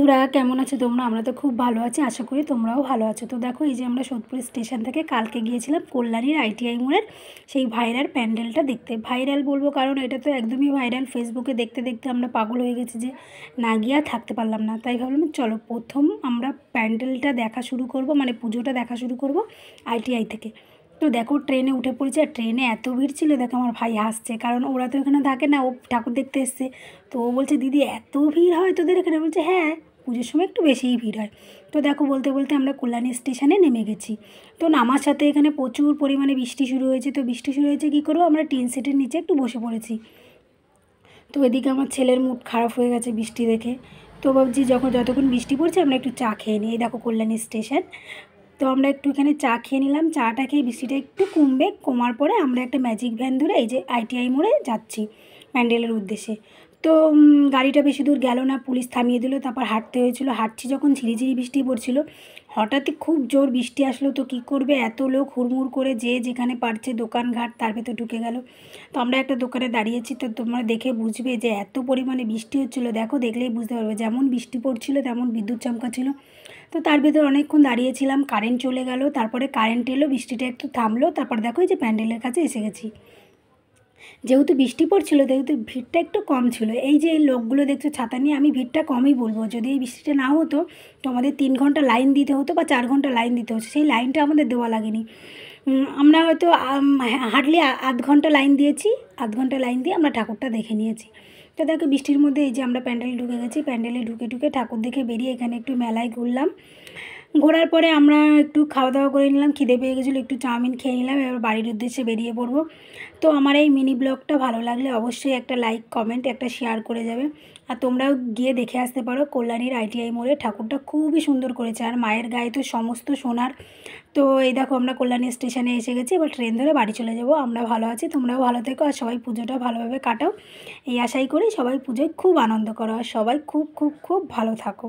বন্ধুরা কেমন আছো তোমরা? আমরা তো খুব ভালো আছি, আশা করি তোমরাও ভালো আছো। তো দেখো এই যে আমরা সোদপুর স্টেশন থেকে কালকে গিয়েছিলাম কল্যাণীর ITI মোড়ের সেই ভাইরাল প্যান্ডেলটা দেখতে। ভাইরাল বলবো কারণ এটা তো একদমই ভাইরাল, ফেসবুকে দেখতে দেখতে আমরা পাগল হয়ে গেছি যে না গিয়ে আর থাকতে পারলাম না। তাই ভাবলাম চলো প্রথম আমরা প্যান্ডেলটা দেখা শুরু করব, মানে পুজোটা দেখা শুরু করব ITI থেকে। তো দেখো ট্রেনে উঠে পড়েছে, আর ট্রেনে এত ভিড় ছিল, দেখো আমার ভাই হাসছে কারণ ওরা তো এখানে থাকে না, ও ঠাকুর দেখতে এসছে। তো ও বলছে দিদি এত ভিড় হয় তোদের এখানে? বলছে হ্যাঁ, পুজোর সময় একটু বেশিই ভিড় হয়। তো দেখো বলতে বলতে আমরা কল্যাণী স্টেশনে নেমে গেছি। তো নামার সাথে এখানে প্রচুর পরিমাণে বৃষ্টি শুরু হয়েছে। তো বৃষ্টি শুরু হয়েছে কী করবো, আমরা টিন সেটের নিচে একটু বসে পড়েছি। তো এদিকে আমার ছেলের মুড খারাপ হয়ে গেছে বৃষ্টি দেখে। তো ভাবছি যতক্ষণ বৃষ্টি পড়ছে আমরা একটু চা খেয়ে নিই। এই দেখো কল্যাণী স্টেশন। তো আমরা একটু এখানে চা খেয়ে নিলাম। চাটা খেয়ে বৃষ্টিটা একটু কমার পরে আমরা একটা ম্যাজিক ভ্যান ধরে এই যে ITI মোড়ে যাচ্ছি প্যান্ডেলের উদ্দেশ্যে। তো গাড়িটা বেশি দূর গেল না, পুলিশ থামিয়ে দিল, তারপর হাঁটতে হয়েছিল। হাঁটছি যখন ঝিরিঝিরি বৃষ্টি পড়ছিল, হঠাৎই খুব জোর বৃষ্টি আসলো। তো কী করবে, এত লোক হুড়মুড় করে যে যেখানে পারছে দোকানঘাট তার ভেতর ঢুকে গেল। তো আমরা একটা দোকানে দাঁড়িয়েছি। তো তোমরা দেখে বুঝবে যে এত পরিমাণে বৃষ্টি হচ্ছিলো, দেখো দেখলেই বুঝতে পারবে, যেমন বৃষ্টি পড়ছিল তেমন বিদ্যুৎ চমকাচ্ছিল। তো তার ভেতর অনেকক্ষণ দাঁড়িয়েছিলাম, কারেন্ট চলে গেল, তারপরে কারেন্ট এলো, বৃষ্টিটা একটু থামলো, তারপর দেখো এই যে প্যান্ডেলের কাছে এসে গেছি। যেহেতু বৃষ্টি পড়ছিল যেহেতু ভিড়টা একটু কম ছিল। এই যে এই লোকগুলো দেখছো ছাতা নিয়ে, আমি ভিড়টা কমই বলবো। যদি এই বৃষ্টিটা না হতো তো আমাদের 3 ঘন্টা লাইন দিতে হতো বা 4 ঘন্টা লাইন দিতে হতো, সেই লাইনটা আমাদের দেওয়া লাগেনি। আমরা হয়তো হার্ডলি আধ ঘন্টা লাইন দিয়েছি, আধ ঘন্টা লাইন দিয়ে আমরা ঠাকুরটা দেখে নিয়েছি। তো দেখো বৃষ্টির মধ্যে এই যে আমরা প্যান্ডেলে ঢুকে গেছি। প্যান্ডেলে ঢুকে ঠাকুর দেখে বেরিয়ে এখানে একটু মেলায় ঘুরলাম। ঘোরার পরে আমরা একটু খাওয়া দাওয়া করে নিলাম, খিদে পেয়ে গেছিলো, একটু চাউমিন খেয়ে নিলাম। এবার বাড়ির উদ্দেশ্যে বেরিয়ে পড়বো। তো আমার এই মিনি ব্লগটা ভালো লাগলে অবশ্যই একটা লাইক কমেন্ট একটা শেয়ার করে যাবে। আর তোমরাও গিয়ে দেখে আসতে পারো কল্যাণীর ITI মোড়ে, ঠাকুরটা খুবই সুন্দর করেছে, আর মায়ের গায়ে তো সমস্ত সোনার। তো এই দেখো আমরা কল্যাণী স্টেশনে এসে গেছি, এবার ট্রেন ধরে বাড়ি চলে যাব। আমরা ভালো আছি, তোমরাও ভালো থেকো, আর সবাই পুজোটা ভালোভাবে কাটাও এই আশাই করি। সবাই পুজোয় খুব আনন্দ করো, আর সবাই খুব খুব খুব ভালো থাকো।